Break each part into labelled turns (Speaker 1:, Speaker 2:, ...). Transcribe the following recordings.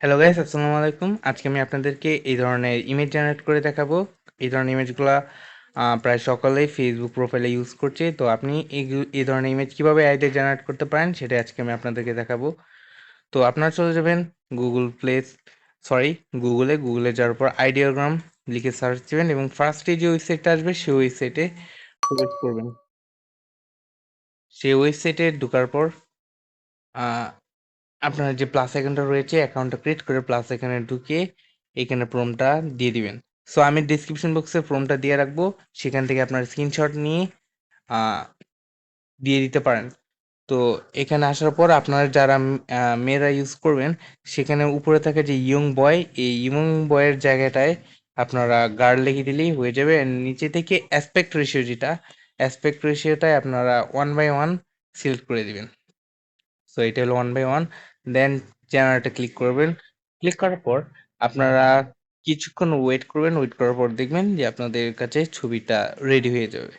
Speaker 1: Hello guys, আসসালামু আলাইকুম। আজকে আমি আপনাদেরকে এই ধরনের ইমেজ জেনারেট করে দেখাবো। এই ধরনের ইমেজগুলা প্রায় সকলেই ফেসবুক প্রোফাইলে ইউজ করছে। তো আপনি এই ধরনের ইমেজ কিভাবে এআই দিয়ে জেনারেট করতে পারেন সেটা আজকে আমি আপনাদেরকে দেখাবো। তো আপনারা চলে যাবেন গুগল প্লে সরি গুগলে যাওয়ার পর আইডিওগ্রাম লিখে সার্চ দিবেন এবং ফার্স্টে যে ওয়েবসাইটটা আসবে সেই ওয়েবসাইটে প্রবেশ করবেন। সেই ওয়েবসাইটে ঢোকার পর আহ, আপনার যে প্লাস অ্যাকাউন্টটা রয়েছে অ্যাকাউন্টটা ক্রিয়েট করে প্লাস এখানে ঢুকে এখানে প্রোমটা দিয়ে দিবেন। সো আমি ডিসক্রিপশন বক্সে প্রোমটা দিয়ে রাখবো, সেখান থেকে আপনার স্ক্রিনশট নিয়ে আহ, দিয়ে দিতে পারেন। তো এখানে আসার পর আপনারা যারা মেয়েরা ইউজ করবেন সেখানে উপরে থাকে যে ইয়ং বয়, এই ইয়ং বয়ের জায়গাটায় আপনারা গার্ল লিখে দিলেই হয়ে যাবে। আর নিচে থেকে অ্যাসপেক্ট রেশিও, যেটা অ্যাসপেক্ট রেশিওটায় আপনারা 1/1 সিলেক্ট করে দিবেন। সো এটা হলো 1/1। দেন জেনারেটে ক্লিক করবেন। ক্লিক করার পর আপনারা কিছুক্ষণ ওয়েট করবেন। ওয়েট করার পর দেখবেন যে আপনাদের কাছে ছবিটা রেডি হয়ে যাবে।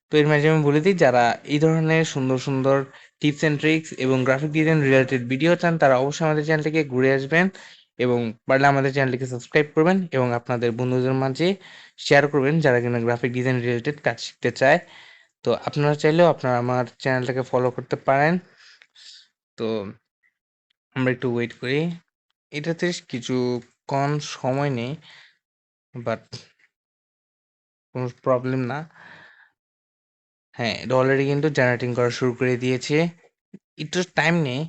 Speaker 1: তো এর মাঝে আমি বলে দিই, যারা এই ধরনের সুন্দর সুন্দর টিপস অ্যান্ড ট্রিক্স এবং গ্রাফিক ডিজাইন রিলেটেড ভিডিও চান তারা অবশ্যই আমাদের চ্যানেলটিকে ঘুরে আসবেন এবং পারলে আমাদের চ্যানেলটিকে সাবস্ক্রাইব করবেন এবং আপনাদের বন্ধুদের মাঝে শেয়ার করবেন যারা কিনা গ্রাফিক ডিজাইন রিলেটেড কাজ শিখতে চায়। তো আপনারা চাইলেও আপনারা আমার চ্যানেলটাকে ফলো করতে পারেন। তো আমরা একটু ওয়েট করি। এটাতে কিছুক্ষণ সময় নেই, বাট কোনো প্রবলেম না। হ্যাঁ, এটা অলরেডি কিন্তু জেনারেটিং করা শুরু করে দিয়েছে। একটু টাইম নেই,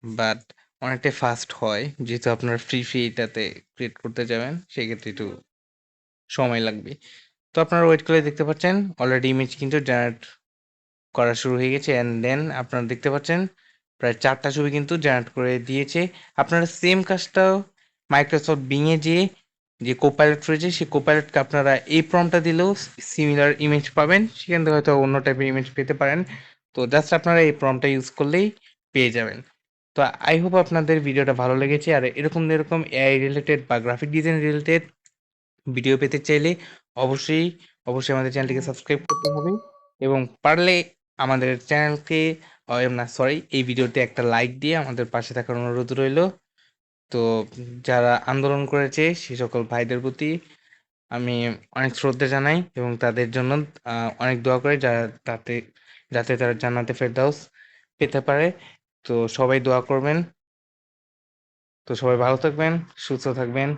Speaker 1: বাট অনেকটাই ফাস্ট হয়। যেহেতু আপনার ফ্রি এটাতে ক্রিয়েট করতে যাবেন সেক্ষেত্রে একটু সময় লাগবে। তো আপনারা ওয়েট করে দেখতে পাচ্ছেন অলরেডি ইমেজ কিন্তু জেনারেট করা শুরু হয়ে গেছে। অ্যান্ড দেন আপনারা দেখতে পাচ্ছেন প্রায় 4টা ছবি কিন্তু জেনারেট করে দিয়েছে। আপনারা সেম কাজটাও মাইক্রোসফট বিংয়ে যেয়ে যে কোপাইলট রয়েছে সেই কোপাইলটকে আপনারা এই প্রম্পটটা দিলেও সিমিলার ইমেজ পাবেন। সেখান থেকে হয়তো অন্য টাইপের ইমেজ পেতে পারেন। তো জাস্ট আপনারা এই প্রম্পটটা ইউজ করলেই পেয়ে যাবেন। তো আই হোপ আপনাদের ভিডিওটা ভালো লেগেছে। আর এরকম এআই রিলেটেড বা গ্রাফিক ডিজাইন রিলেটেড ভিডিও পেতে চাইলে অবশ্যই আমাদের চ্যানেলটিকে সাবস্ক্রাইব করতে হবে এবং পারলে আমাদের চ্যানেলকে না সরি এই ভিডিওতে একটা লাইক দিয়ে আমাদের পাশে থাকার অনুরোধ রইল। তো যারা আন্দোলন করেছে সে সকল ভাইদের প্রতি আমি অনেক শ্রদ্ধা জানাই এবং তাদের জন্য অনেক দোয়া করি যাতে তারা জান্নাতে ফেরদাউস পেতে পারে। তো সবাই দোয়া করবেন। তো সবাই ভালো থাকবেন, সুস্থ থাকবেন।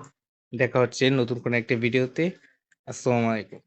Speaker 1: দেখা হচ্ছে নতুন কোনো একটা ভিডিওতে। আসসালামু আলাইকুম।